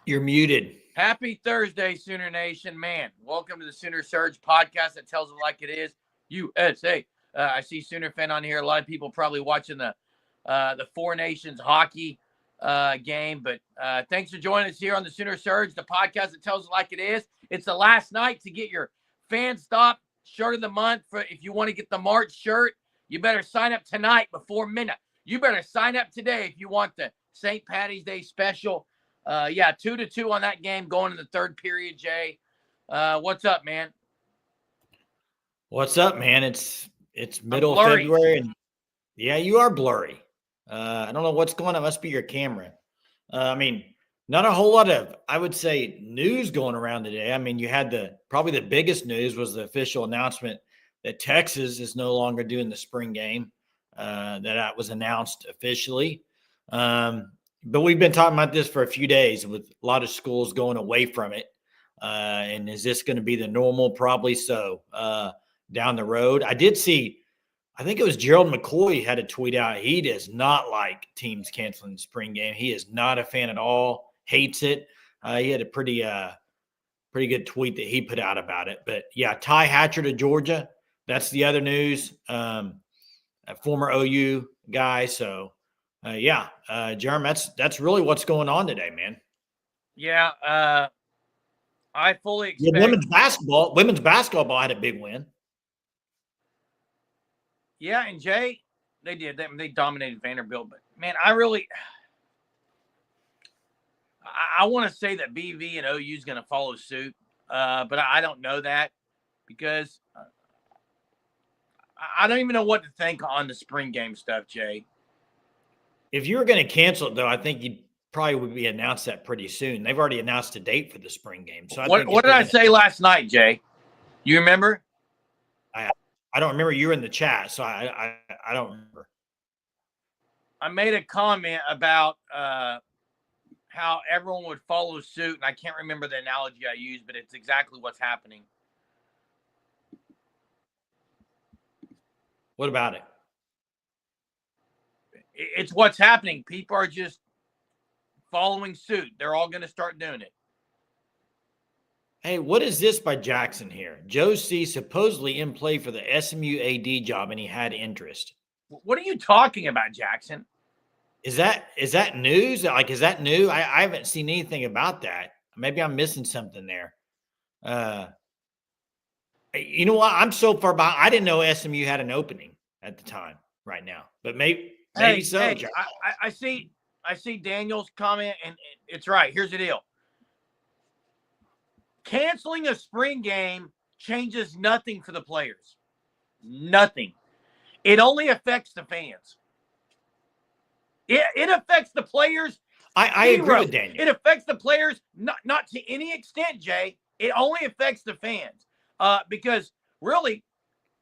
You're muted. Happy Thursday, Sooner Nation. Man, welcome to the Sooner Surge podcast that tells it like it is. USA. I see Sooner fan on here. A lot of people probably watching the Four Nations hockey game. But thanks for joining us here on the Sooner Surge, the podcast that tells it like it is. It's the last night to get your Fan Stop shirt of the month. If you want to get the March shirt, you better sign up tonight before midnight. You better sign up today if you want the St. Patty's Day special. 2-2 on that game going in the third period, Jay. What's up, man? What's up, man? It's middle of February. And yeah, you are blurry. I don't know what's going on. It must be your camera. Not a whole lot of, I would say, news going around today. I mean, you had probably the biggest news was the official announcement that Texas is no longer doing the spring game. That was announced officially. But we've been talking about this for a few days with a lot of schools going away from it. And is this going to be the normal? Probably so down the road. I did see, I think it was Gerald McCoy had a tweet out. He does not like teams canceling the spring game. He is not a fan at all, hates it. He had a pretty good tweet that he put out about it. But, yeah, Ty Hatcher to Georgia. That's the other news. A former OU guy, so – Jerem, that's really what's going on today, man. Yeah, I fully expect. Yeah, women's basketball had a big win. Yeah, and Jay, they did. They dominated Vanderbilt, but man, I want to say that BV and OU is going to follow suit, but I don't know that because I don't even know what to think on the spring game stuff, Jay. If you were going to cancel it, though, I think you probably would be announced that pretty soon. They've already announced a date for the spring game. So what did I say last night, Jay? You remember? I don't remember. You were in the chat, so I don't remember. I made a comment about how everyone would follow suit, and I can't remember the analogy I used, but it's exactly what's happening. What about it? It's what's happening. People are just following suit. They're all going to start doing it. Hey, what is this by Jackson here? Joe C. supposedly in play for the SMU AD job, and he had interest. What are you talking about, Jackson? Is that news? Like, is that new? I haven't seen anything about that. Maybe I'm missing something there. You know what? I'm so far behind. I didn't know SMU had an opening at the time right now, but maybe so. Hey, I see Daniel's comment, and it's right. Here's the deal. Canceling a spring game changes nothing for the players. Nothing. It only affects the fans. It affects the players. I agree with Daniel. It affects the players not to any extent, Jay. It only affects the fans. Because really,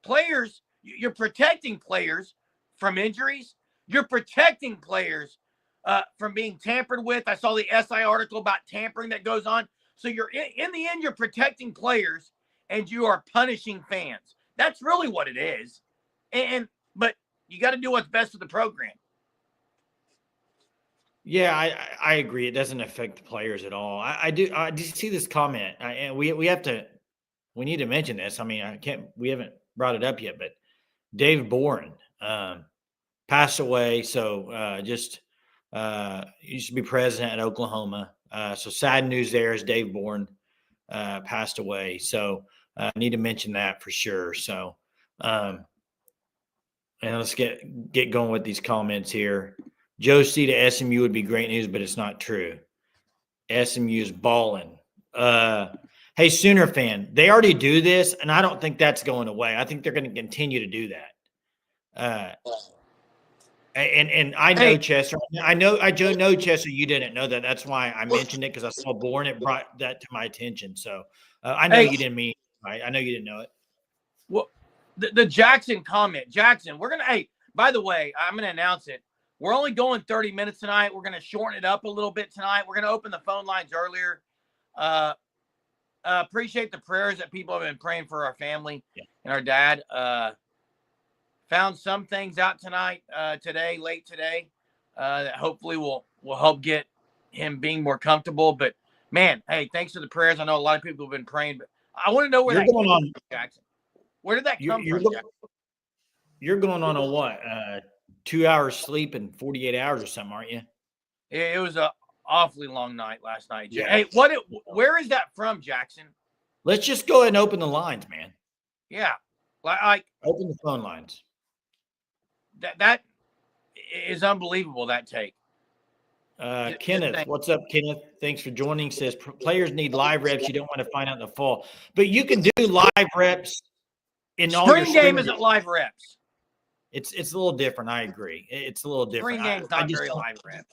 players, you're protecting players from injuries. You're protecting players from being tampered with. I saw the SI article about tampering that goes on. So you're in the end, you're protecting players and you are punishing fans. That's really what it is. But you got to do what's best for the program. Yeah, I agree. It doesn't affect the players at all. I do see this comment, and we need to mention this. I mean, we haven't brought it up yet, but Dave Boren passed away. So used to be president at Oklahoma. So sad news there as Dave Boren passed away. So I need to mention that for sure. So and let's get going with these comments here. Joe C to SMU would be great news, but it's not true. SMU is balling. Hey, Sooner fan, they already do this, and I don't think that's going away. I think they're going to continue to do that. And I know, Chester. I know Chester. You didn't know that. That's why I mentioned it, because I saw Bourne. It brought that to my attention. So I know you didn't mean it, right? I know you didn't know it. Well, the Jackson comment. Jackson, we're going to – hey, by the way, I'm going to announce it. We're only going 30 minutes tonight. We're going to shorten it up a little bit tonight. We're going to open the phone lines earlier. Appreciate the prayers that people have been praying for our family and our dad. Found some things out today, late today, that hopefully will help get him being more comfortable. But Man, hey, thanks for the prayers. I know a lot of people have been praying, but I want to know where You're that going came on, from, Jackson. Where did that come from, Jackson? You're going on a what? 2 hours sleep in 48 hours or something, aren't you? It was a awfully long night last night. Yeah. Hey, where is that from, Jackson? Let's just go ahead and open the lines, man. Yeah. Like open the phone lines. That is unbelievable, that take. Kenneth, what's up, Kenneth? Thanks for joining. Says players need live reps. You don't want to find out in the fall, but you can do live reps in all your spring game. Isn't live reps? It's a little different. I agree. It's a little different. Spring game's not very live rep.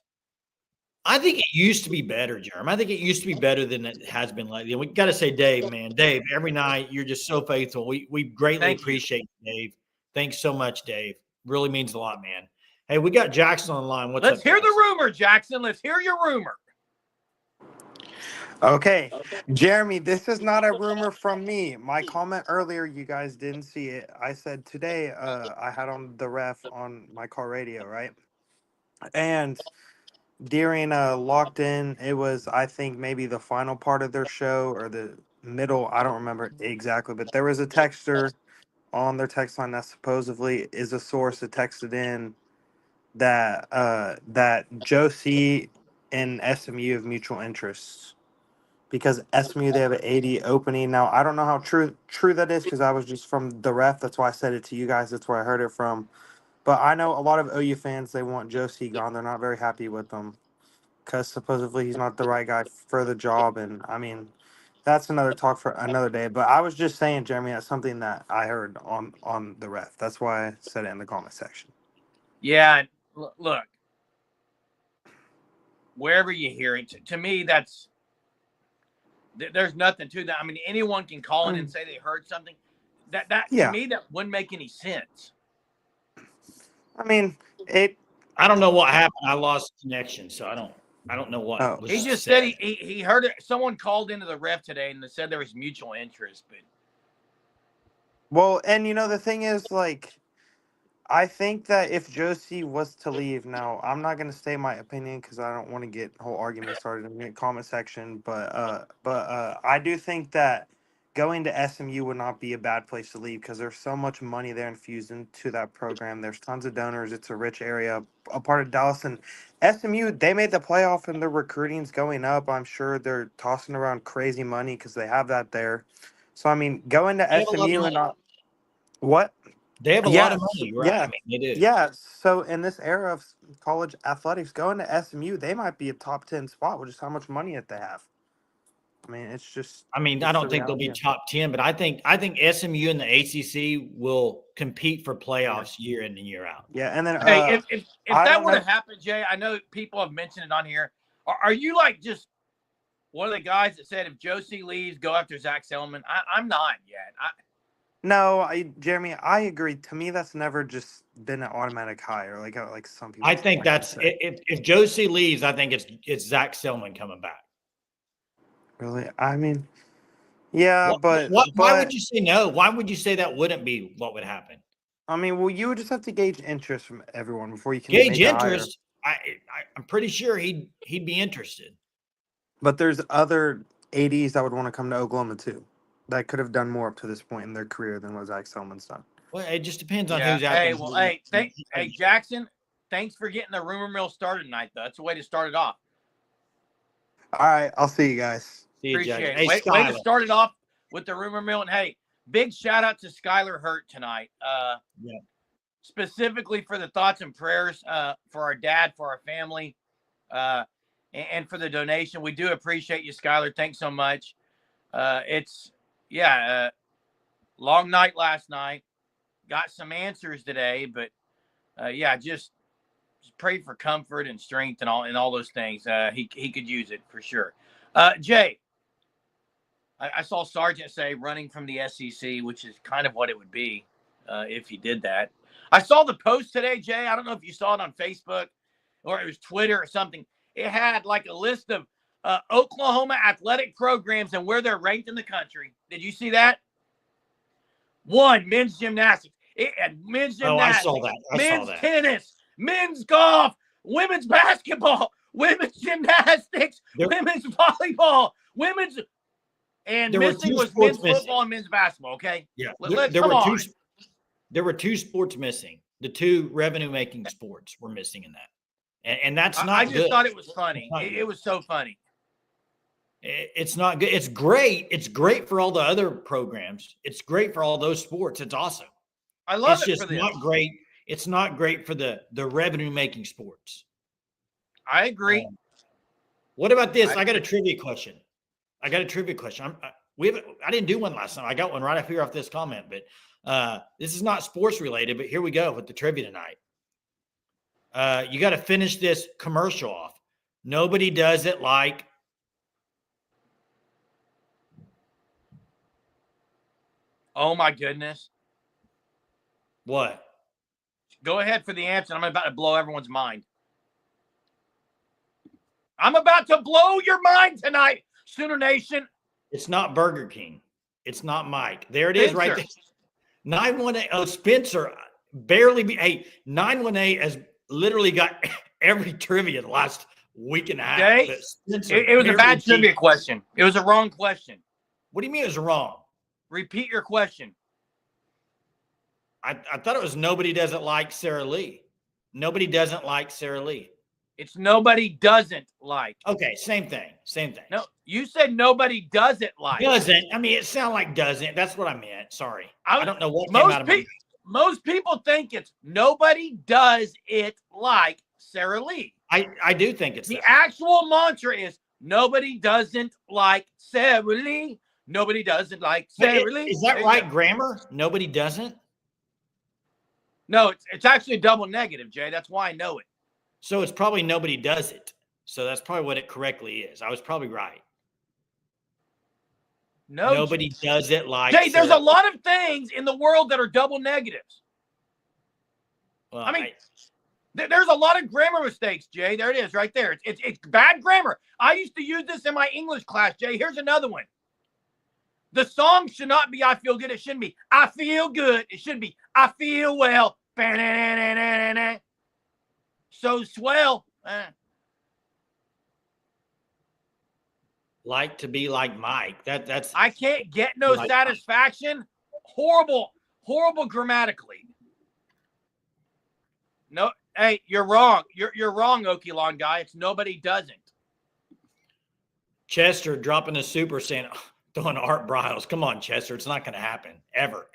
I think it used to be better, Jeremy. I think it used to be better than it has been lately. We got to say, Dave, man, Dave, every night you're just so faithful. We greatly appreciate you, Dave. Thanks so much, Dave. Really means a lot, man. Hey, we got Jackson on the line. What's up? Let's hear the rumor, Jackson. Let's hear your rumor. Okay, Jeremy, this is not a rumor from me. My comment earlier, you guys didn't see it. I said today I had on the ref on my car radio, right? And during Locked In, it was, I think, maybe the final part of their show or the middle. I don't remember exactly, but there was a texter on their text line that supposedly is a source that texted in that that Josie and SMU have mutual interests because SMU, they have an 80 opening. Now, I don't know how true that is because I was just from the ref. That's why I said it to you guys. That's where I heard it from. But I know a lot of OU fans, they want Josie gone. They're not very happy with him because supposedly he's not the right guy for the job. And, I mean, that's another talk for another day. But I was just saying, Jeremy, that's something that I heard on the ref. That's why I said it in the comment section. Yeah, look, wherever you hear it, to me, there's nothing to that. I mean, anyone can call in and say they heard something. To me, that wouldn't make any sense. I mean, I don't know what happened. I lost connection, so I don't know what. Oh. He just said he heard it. Someone called into the ref today and they said there was mutual interest, but well, and you know the thing is, like, I think that if Josie was to leave, now I'm not gonna say my opinion because I don't want to get a whole argument started in the comment section, but I do think that going to SMU would not be a bad place to leave because there's so much money there infused into that program. There's tons of donors. It's a rich area, a part of Dallas, and SMU. They made the playoff and their recruiting's going up. I'm sure they're tossing around crazy money because they have that there. So I mean, going to SMU and not what. They have a lot of money, right? Yeah, I mean, they do. Yeah. So in this era of college athletics, going to SMU, they might be a top 10 spot with just how much money that they have. I mean, it's just. I mean, I don't think they'll be top 10, but I think SMU and the ACC will compete for playoffs year in and year out. Yeah, and then hey, if that were to happen, Jay, I know people have mentioned it on here. Are you like just one of the guys that said if Josie leaves, go after Zach Selman? I'm not yet. No, Jeremy, I agree. To me, that's never just been an automatic hire, like some people. I think that's if Josie leaves, I think it's Zach Selman coming back. Really, I mean, yeah, why would you say no? Why would you say that wouldn't be what would happen? I mean, well, you would just have to gauge interest from everyone before you can gauge interest. I'm pretty sure he'd be interested. But there's other ADs that would want to come to Oklahoma too. That could have done more up to this point in their career than what Zach Selman's done. Well, it just depends on who's out there. Hey, Jackson, thanks for getting the rumor mill started tonight, though. That's a way to start it off. All right, I'll see you guys. Appreciate it. Hey, way to start it off with the rumor mill. And, hey, big shout-out to Skylar Hurt tonight. Specifically for the thoughts and prayers for our dad, for our family, and for the donation. We do appreciate you, Skylar. Thanks so much. Long night last night. Got some answers today, but just pray for comfort and strength and all those things. He could use it for sure. Jay, I saw Sargent say running from the SEC, which is kind of what it would be if he did that. I saw the post today, Jay. I don't know if you saw it on Facebook or it was Twitter or something. It had like a list of Oklahoma athletic programs and where they're ranked in the country. Did you see that? 1, men's gymnastics. It had men's gymnastics. I saw that. Men's tennis, men's golf, women's basketball. women's gymnastics, women's volleyball, women's and missing was men's football and men's basketball. Okay. Yeah. There were two sports missing. The two revenue-making sports were missing in that. And that's not I just good. thought it was funny. It was so funny. It's not good. It's great. It's great for all the other programs. It's great for all those sports. It's awesome. I love it. It's just not great. It's not great for the revenue-making sports. I agree. What about this? I got a trivia question. I didn't do one last time. I got one right up here off this comment, but this is not sports related, but here we go with the trivia tonight. You got to finish this commercial off. Nobody does it like. Oh my goodness. What? Go ahead for the answer. I'm about to blow everyone's mind. I'm about to blow your mind tonight, Sooner Nation. It's not Burger King. It's not Mike. There it is right there. 918. Oh, Spencer. Hey, 918 has literally got every trivia the last week and a half. Jay, it was a bad trivia question. It was a wrong question. What do you mean it was wrong? Repeat your question. I thought it was nobody doesn't like Sarah Lee. Nobody doesn't like Sarah Lee. It's nobody doesn't like. Okay, same thing. No, you said nobody doesn't like. Doesn't. I mean, it sounded like doesn't. That's what I meant. Sorry. I don't know what came out of my. Most people think it's nobody does it like Sarah Lee. I do think it's the actual mantra is nobody doesn't like Sarah Lee. Nobody doesn't like Sarah Lee. Is that right grammar? Nobody doesn't? No, it's actually a double negative, Jay. That's why I know it. So it's probably nobody does it. So that's probably what it correctly is. I was probably right. No, nobody does it like Jay. There's a lot of things in the world that are double negatives. Well, I mean, there's a lot of grammar mistakes, Jay. There it is, right there. It's bad grammar. I used to use this in my English class, Jay. Here's another one. The song should not be "I feel good." It shouldn't be "I feel good." It should be "I feel well." So swell. Like to be like Mike. That's. I can't get no like satisfaction. Mike. Horrible grammatically. No, hey, you're wrong. You're wrong, Oakylon guy. It's nobody doesn't. Chester dropping a super saying. Throwing Art Briles. Come on, Chester. It's not going to happen. Ever.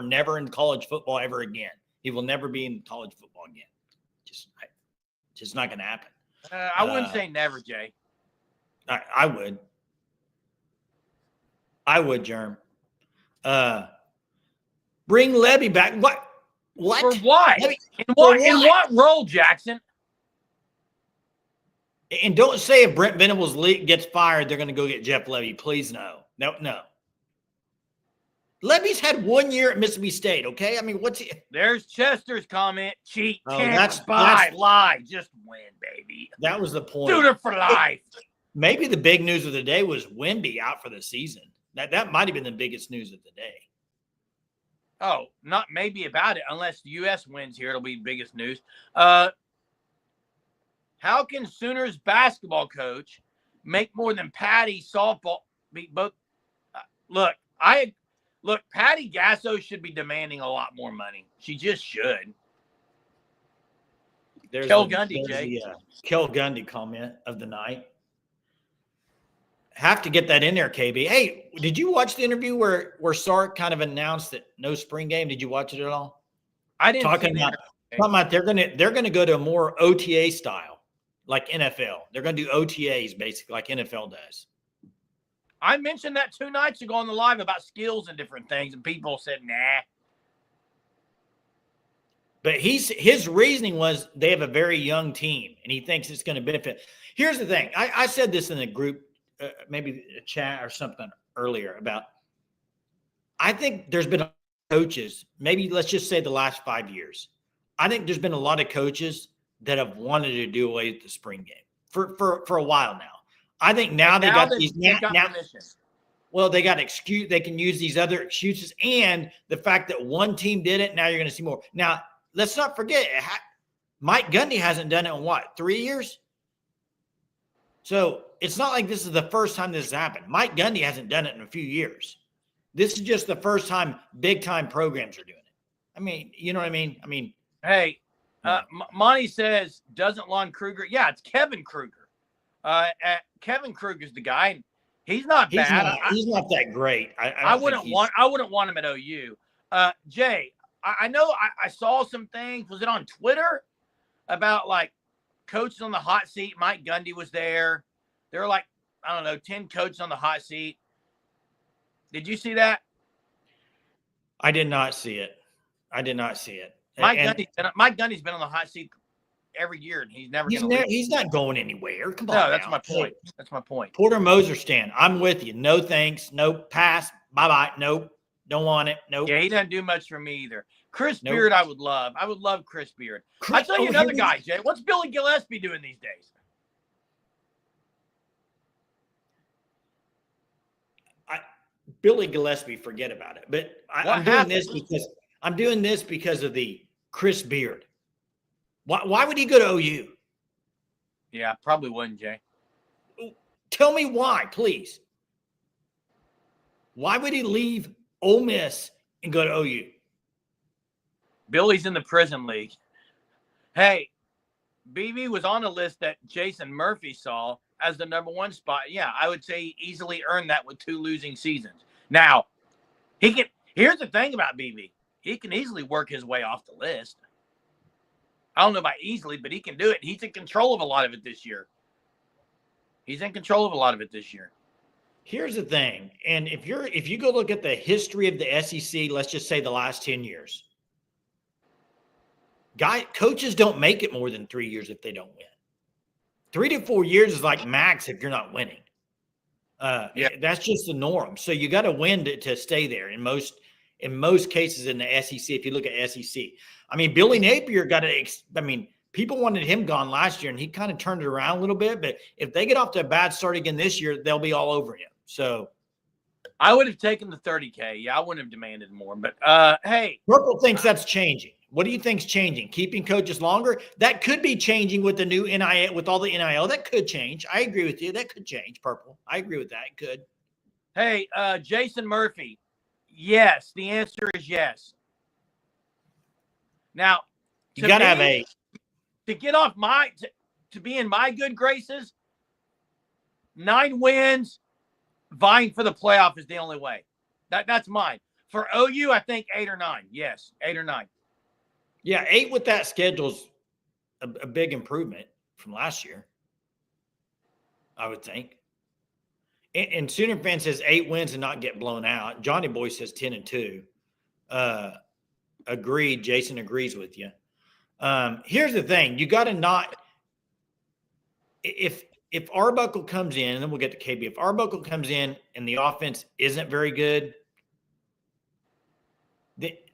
Never in college football ever again. He will never be in college football again. Just not going to happen. I wouldn't say never, Jay. I would. Germ. Bring Levy back. What? For what? In what role, Jackson? And don't say if Brent Venables gets fired, they're going to go get Jeff Levy. Please, no. Levy's had 1 year at Mississippi State, okay? I mean, what's he? There's Chester's comment. Cheat, lie, just win, baby. That was the point. Shooter for life. Maybe the big news of the day was Wemby out for the season. That might have been the biggest news of the day. Oh, not maybe about it. Unless the U.S. wins here, it'll be the biggest news. How can Sooners basketball coach make more than Patty softball? Look, Patty Gasso should be demanding a lot more money. She just should. There's Kel Gundy, Jay. Kel Gundy comment of the night. Have to get that in there, KB. Hey, did you watch the interview where Sark kind of announced that no spring game? Did you watch it at all? I didn't. Talking about they're gonna go to a more OTA style. Like NFL. They're going to do OTAs basically like NFL does. I mentioned that 2 nights ago on the live about skills and different things, and people said, nah. But his reasoning was they have a very young team, and he thinks it's going to benefit. Here's the thing. I said this in a group, maybe a chat or something earlier about I think there's been coaches, maybe let's just say the last 5 years. I think there's been a lot of coaches that have wanted to do away with the spring game for a while now. I think now they got these well, they got excuse. They can use these other excuses, and the fact that one team did it. Now you're going to see more. Now let's not forget, Mike Gundy hasn't done it in what 3 years. So it's not like this is the first time this has happened. Mike Gundy hasn't done it in a few years. This is just the first time big time programs are doing it. I mean, you know what I mean? I mean, hey, Monty says, doesn't Lon Kruger? Yeah, it's Kevin Kruger. Kevin Kruger's the guy. And he's not bad. He's not that great. I wouldn't want him at OU. Jay, I know I saw some things. Was it on Twitter about like coaches on the hot seat? Mike Gundy was there. There were like, I don't know, 10 coaches on the hot seat. Did you see that? I did not see it. Mike Gundy's been on the hot seat every year, and he's never going to leave. He's not going anywhere. Come on. No, that's my point. That's my point. Porter Moser stand. I'm with you. No thanks. No pass. Bye-bye. Nope. Don't want it. Nope. Yeah, he doesn't do much for me either. Chris Beard, I would love. I would love Chris Beard. I'll tell you another guy, Jay. What's Billy Gillispie doing these days? Billy Gillispie, forget about it. But I'm doing this because of the Chris Beard. Why would he go to OU? Yeah, probably wouldn't, Jay. Tell me why, please. Why would he leave Ole Miss and go to OU? Billy's in the prison league. Hey, BB was on a list that Jason Murphy saw as the number 1 spot. Yeah, I would say he easily earned that with 2 losing seasons. Now, here's the thing about BB. He can easily work his way off the list. I don't know about easily, but he can do it. He's in control of a lot of it this year. Here's the thing. And if you go look at the history of the SEC, let's just say the last 10 years. Coaches don't make it more than 3 years if they don't win. 3 to 4 years is like max if you're not winning. That's just the norm. So you got to win to stay there in most cases in the SEC. If you look at SEC, I mean, Billy Napier people wanted him gone last year and he kind of turned it around a little bit, but if they get off to a bad start again this year, they'll be all over him. So I would have taken the $30K. Yeah, I wouldn't have demanded more, but hey, Purple thinks that's changing. What do you think's changing? Keeping coaches longer? That could be changing with the new NIL, with all the NIL. That could change. I agree with you. That could change, Purple. I agree with that. It could. Hey, Jason Murphy. Yes, the answer is yes. Now, you got to have a to get off to be in my good graces. 9 wins, vying for the playoff is the only way. That's mine. For OU, I think 8 or 9. Yes, 8 or 9. Yeah, 8 with that schedule's a big improvement from last year, I would think. And Sooner fan says 8 wins and not get blown out. Johnny Boy says 10-2. Agreed. Jason agrees with you. Here's the thing. You got to not – if Arbuckle comes in, and then we'll get to KB. If Arbuckle comes in and the offense isn't very good –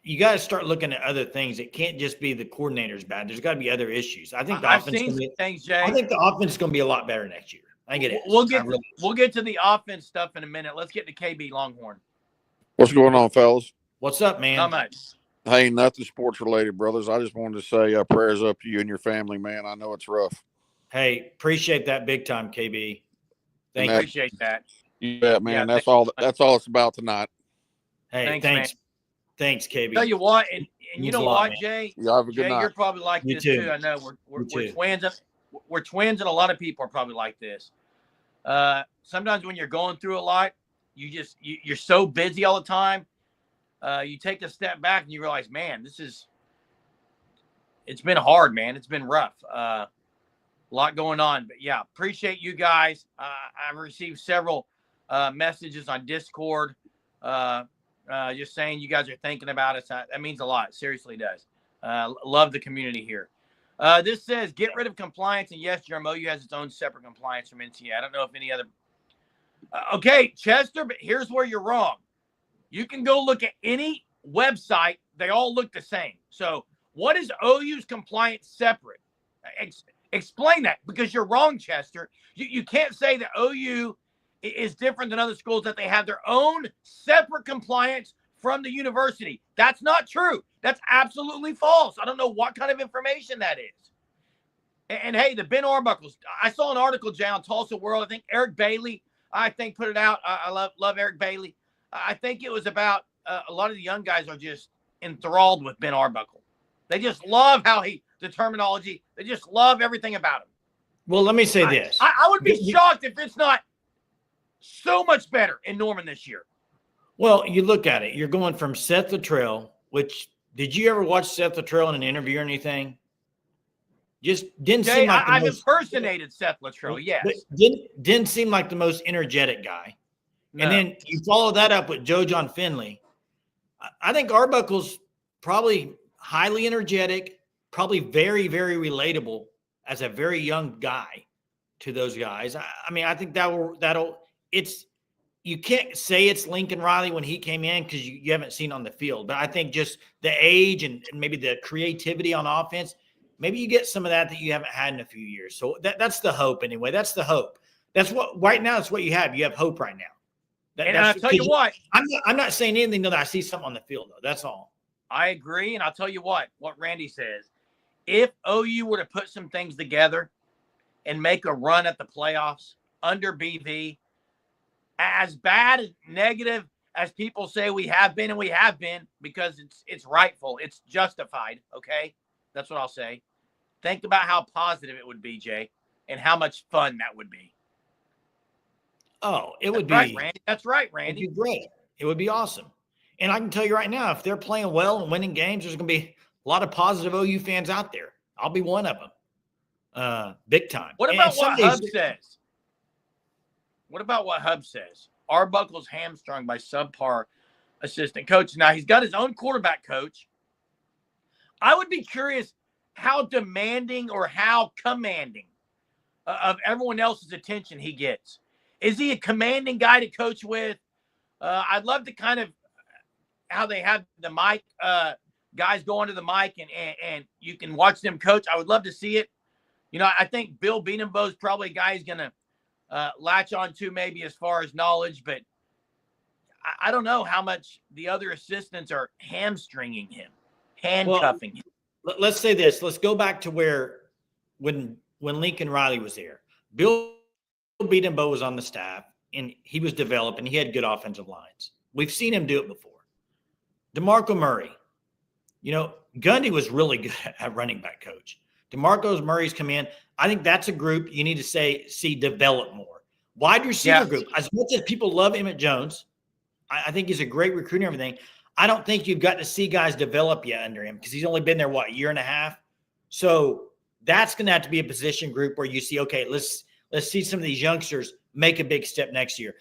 you got to start looking at other things. It can't just be the coordinator's bad. There's got to be other issues. I think the offense is going to be a lot better next year. I think it is. We'll get to the offense stuff in a minute. Let's get to KB Longhorn. What's going on, fellas? What's up, man? How much? Hey, nothing sports related, brothers. I just wanted to say prayers up to you and your family, man. I know it's rough. Hey, appreciate that big time, KB. Appreciate that. You bet, man. That's all it's about tonight. Hey, thanks. Thanks, KB. Tell you what, and you know what, Jay? You have a good night. You're probably like this too. I know we're twins. We're twins, and a lot of people are probably like this. Sometimes when you're going through a lot, you're so busy all the time. You take a step back and you realize, man, it's been hard, man. It's been rough. A lot going on, but yeah, appreciate you guys. I've received several messages on Discord. Just saying you guys are thinking about us. That means a lot. Seriously does. Love the community here. This says, get rid of compliance. And yes, Jerome, OU has its own separate compliance from NCAA. I don't know if any other. Okay, Chester, but here's where you're wrong. You can go look at any website. They all look the same. So what is OU's compliance separate? Explain that, because you're wrong, Chester. You can't say that OU is different than other schools, that they have their own separate compliance from the university. That's not true. That's absolutely false. I don't know what kind of information that is. And hey, the Ben Arbuckles. I saw an article, Jay, on Tulsa World. I think Eric Bailey, put it out. I love Eric Bailey. I think it was about a lot of the young guys are just enthralled with Ben Arbuckle. They just love the terminology. They just love everything about him. Well, let me say this. I would be shocked if it's not so much better in Norman this year. Well, you look at it. You're going from Seth Luttrell, which did you ever watch Seth Luttrell in an interview or anything? Just didn't seem like I've impersonated Seth Luttrell, yes. Didn't seem like the most energetic guy. No. And then you follow that up with Joe John Finley. I think Arbuckle's probably highly energetic, probably very, very relatable as a very young guy to those guys. I mean, I think you can't say it's Lincoln Riley when he came in because you haven't seen on the field. But I think just the age and maybe the creativity on offense, maybe you get some of that you haven't had in a few years. So that's the hope anyway. That's the hope. That's what right now. That's what you have. You have hope right now. And I'll tell you what. I'm not saying anything that I see something on the field though. That's all. I agree, and I'll tell you what Randy says. If OU were to put some things together and make a run at the playoffs under BV, as bad and negative as people say we have been, and we have been because it's rightful, it's justified. Okay, that's what I'll say. Think about how positive it would be, Jay, and how much fun that would be. Oh, it would be right, Randy. That's right, Randy. It'd be great. It would be awesome. And I can tell you right now, if they're playing well and winning games, there's going to be a lot of positive OU fans out there. I'll be one of them, big time. What about what Hub says? What about what Hub says? Arbuckle's hamstrung by subpar assistant coach. Now, he's got his own quarterback coach. I would be curious how demanding or how commanding of everyone else's attention he gets. Is he a commanding guy to coach with? I'd love to kind of how they have the mic, guys go onto the mic and you can watch them coach. I would love to see it. You know, I think Bill Beanenbow is probably a guy he's going to latch on to maybe as far as knowledge, but I don't know how much the other assistants are hamstringing him, handcuffing him. Let's say this. Let's go back to when Lincoln Riley was there. Bill Beanenbow was on the staff, and he was developing. He had good offensive lines. We've seen him do it before. DeMarco Murray. You know, Gundy was really good at running back coach. DeMarco Murray's come in. I think that's a group you need to see develop more. Wide receiver group. As much as people love Emmett Jones, I think he's a great recruiter and everything. I don't think you've got to see guys develop yet under him because he's only been there, a year and a half? So that's going to have to be a position group where you see, okay, let's see some of these youngsters make a big step next year.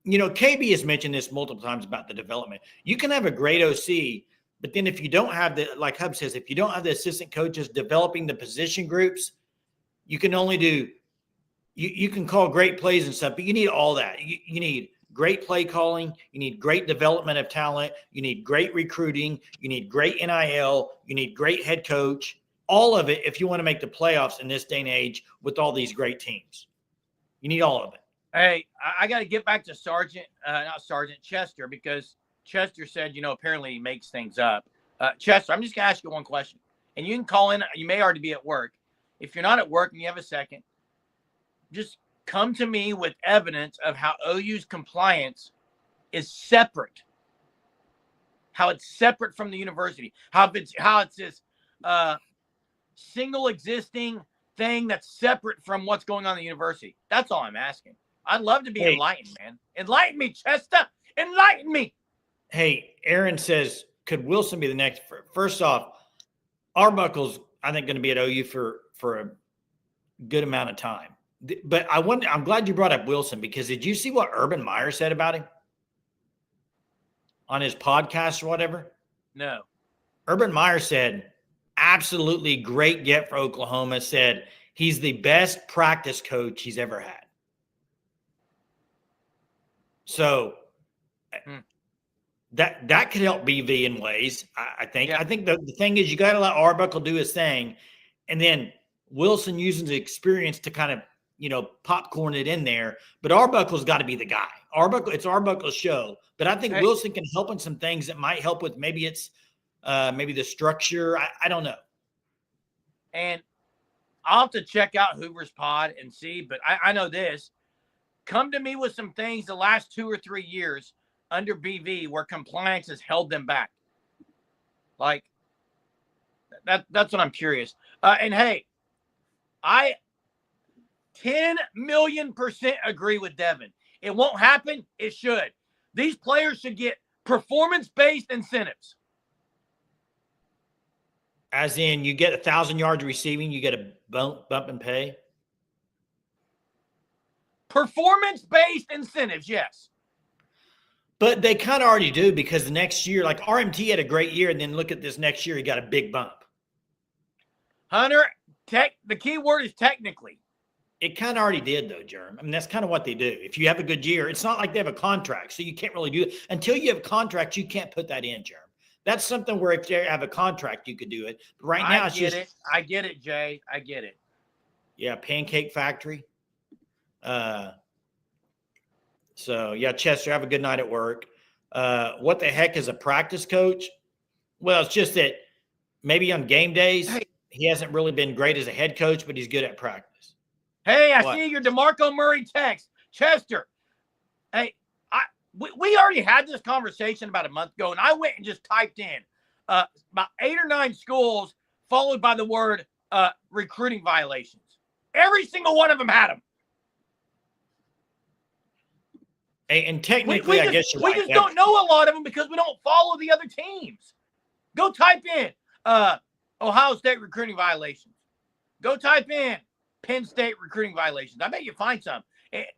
You know, KB has mentioned this multiple times about the development. You can have a great OC, but then if you don't have like Hub says, if you don't have the assistant coaches developing the position groups, you can only do you can call great plays and stuff, but you need all that. You need great play calling. You need great development of talent. You need great recruiting. You need great NIL. You need great head coach. All of it if you want to make the playoffs in this day and age with all these great teams. You need all of it. Hey, I got to get back to Chester, because Chester said, apparently he makes things up. Chester, I'm just going to ask you one question. And you can call in. You may already be at work. If you're not at work and you have a second, just come to me with evidence of how OU's compliance is separate. How it's separate from the university. How it's this single existing thing that's separate from what's going on in the university. That's all I'm asking. I'd love to be enlightened, man. Enlighten me, Chester. Enlighten me. Hey, Aaron says, could Wilson be the next? First off, Arbuckle's, I think, going to be at OU for a good amount of time. But I'm glad you brought up Wilson, because did you see what Urban Meyer said about him on his podcast or whatever? No. Urban Meyer said, absolutely great get for Oklahoma, said he's the best practice coach he's ever had. So that could help BV in ways, I think. Yeah. I think the thing is you got to let Arbuckle do his thing, and then Wilson using the experience to kind of, popcorn it in there. But Arbuckle's got to be the guy. It's Arbuckle's show. But I think Wilson can help in some things that might help with maybe it's maybe the structure. I don't know. And I'll have to check out Hoover's Pod and see, but I know this. Come to me with some things the last 2 or 3 years under BV where compliance has held them back. Like, that's what I'm curious. And hey, I 10,000,000% agree with Devin. It won't happen. It should. These players should get performance-based incentives. As in, you get 1,000 yards receiving, you get a bump in pay. Performance-based incentives, yes. But they kind of already do, because the next year, like RMT had a great year, and then look at this next year, he got a big bump. Hunter, the key word is technically. It kind of already did, though, Jerm. I mean, that's kind of what they do. If you have a good year, it's not like they have a contract, so you can't really do it. Until you have a contract, you can't put that in, Jerm. That's something where if they have a contract, you could do it. But right now, it's just. I get it, Jay. I get it. Yeah, Pancake Factory. So, yeah, Chester, have a good night at work. What the heck is a practice coach? Well, it's just that maybe on game days, he hasn't really been great as a head coach, but he's good at practice. Hey, I see your DeMarco Murray text. Chester, hey, we already had this conversation about a month ago, and I went and just typed in about 8 or 9 schools followed by the word recruiting violations. Every single one of them had them. And technically, I guess we just don't know a lot of them because we don't follow the other teams. Go type in Ohio State recruiting violations. Go type in Penn State recruiting violations. I bet you find some.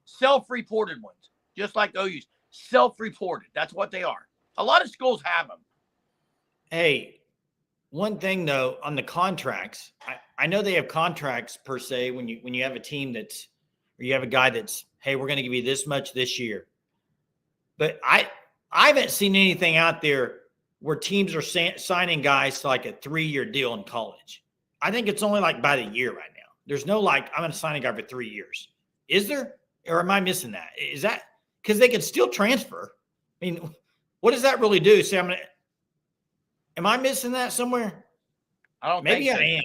Self-reported ones, just like OU's. Self-reported. That's what they are. A lot of schools have them. Hey, one thing, though, on the contracts, I know they have contracts per se when you have a team or you have a guy that's, hey, we're going to give you this much this year. But I haven't seen anything out there where teams are signing guys to like a 3-year deal in college. I think it's only like by the year right now. There's no like, I'm going to sign a guy for 3 years. Is there? Or am I missing that? Is that because they can still transfer? I mean, what does that really do? Say, am I missing that somewhere? I don't Maybe think so. I am.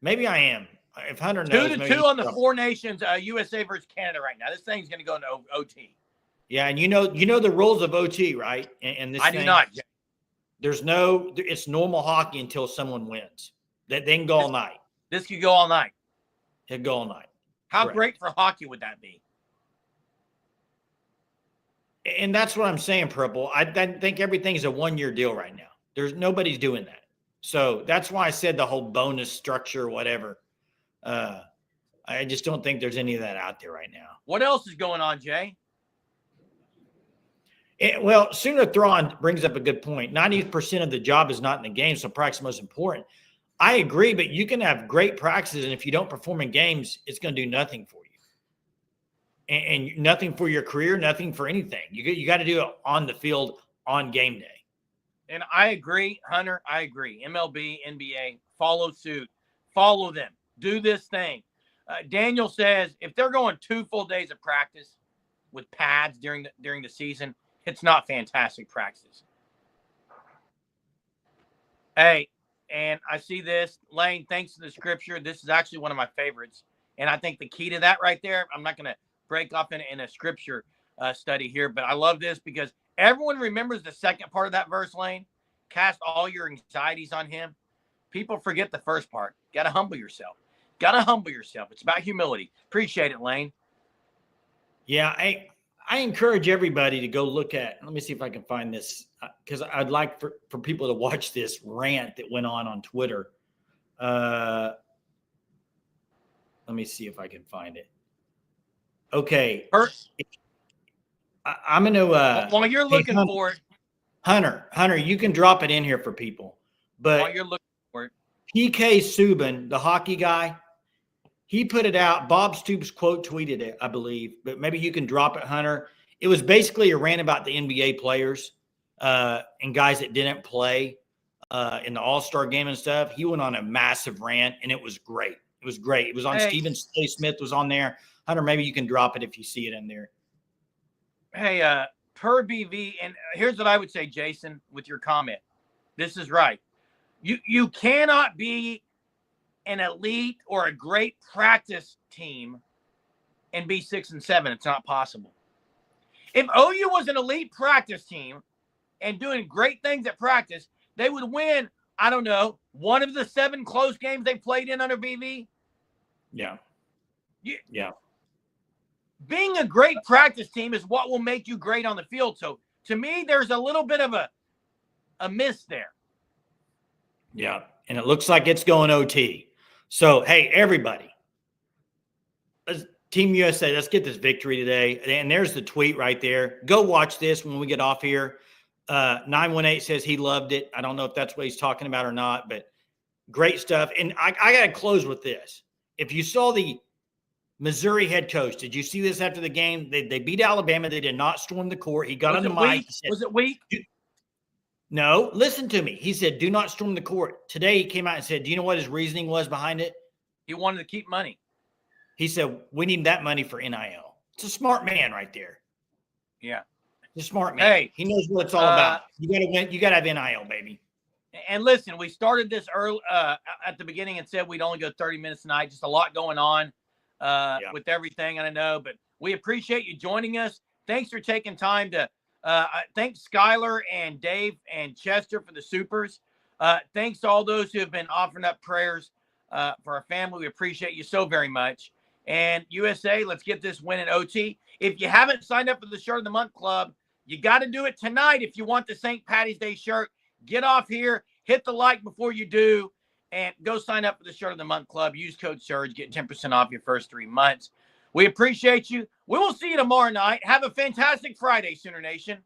Maybe I am. If Hunter 2 knows. 2 on the Four Nations, USA versus Canada right now. This thing's going to go into OT. Yeah, and you know the rules of OT, right? And this I do not. It's normal hockey until someone wins. They can go all night. This could go all night. It'd go all night. How Correct. great for hockey would that be? And that's what I'm saying, Purple. I think everything's a 1-year deal right now. Nobody's doing that. So that's why I said the whole bonus structure, whatever. I just don't think there's any of that out there right now. What else is going on, Jay? Well, Sooner Thrawn brings up a good point. 90% of the job is not in the game, so practice is most important. I agree, but you can have great practices, and if you don't perform in games, it's going to do nothing for you. And nothing for your career, nothing for anything. You got to do it on the field on game day. And I agree, Hunter. I agree. MLB, NBA, follow suit. Follow them. Do this thing. Daniel says if they're going 2 full days of practice with pads during the season, it's not fantastic practice. Hey, and I see this. Lane, thanks to the scripture. This is actually one of my favorites. And I think the key to that right there, I'm not going to break off in a scripture study here, but I love this because everyone remembers the second part of that verse, Lane. Cast all your anxieties on him. People forget the first part. Got to humble yourself. It's about humility. Appreciate it, Lane. Yeah, I encourage everybody to go look at, let me see if I can find this, because I'd like for people to watch this rant that went on Twitter. Let me see if I can find it. Okay. I'm going to. While you're looking for it. Hunter, you can drop it in here for people. But while you're looking for it. PK Subban, the hockey guy, he put it out. Bob Stoops tweeted it, I believe, but maybe you can drop it, Hunter. It was basically a rant about the NBA players and guys that didn't play in the All-Star game and stuff. He went on a massive rant, and it was great. It was on Stephen A. Smith was on there. Hunter, maybe you can drop it if you see it in there. Hey, per BV, and here's what I would say, Jason, with your comment. This is right. You cannot be an elite or a great practice team and be 6-7. It's not possible. If OU was an elite practice team and doing great things at practice, they would win, I don't know, one of the 7 close games they played in under BV. Yeah. Yeah. Being a great practice team is what will make you great on the field. So to me, there's a little bit of a miss there. Yeah. And it looks like it's going OT. So, hey, everybody, Team USA, let's get this victory today. And there's the tweet right there. Go watch this when we get off here. 918 says he loved it. I don't know if that's what he's talking about or not, but great stuff. And I got to close with this. If you saw the Missouri head coach, did you see this after the game? They beat Alabama. They did not storm the court. He got on the mic. Was it weak? No, listen to me. He said, do not storm the court. Today he came out and said, do you know what his reasoning was behind it? He wanted to keep money. He said, we need that money for NIL. It's a smart man right there. Yeah. It's a smart man. Hey, he knows what it's all about. You got to win. You got to have NIL, baby. And listen, we started this early at the beginning and said we'd only go 30 minutes tonight. Just a lot going on with everything, and I know, but we appreciate you joining us. Thanks for taking time to thanks Skylar and Dave and Chester for the supers. Thanks to all those who have been offering up prayers for our family. We appreciate you so very much. And USA, let's get this win in OT. If you haven't signed up for the Shirt of the Month Club, you got to do it tonight if you want the St. Patty's Day shirt. Get off here, hit the like before you do, and go sign up for the Shirt of the Month Club. Use code SURGE, get 10% off your first 3 months. We appreciate you. We will see you tomorrow night. Have a fantastic Friday, Sooner Nation.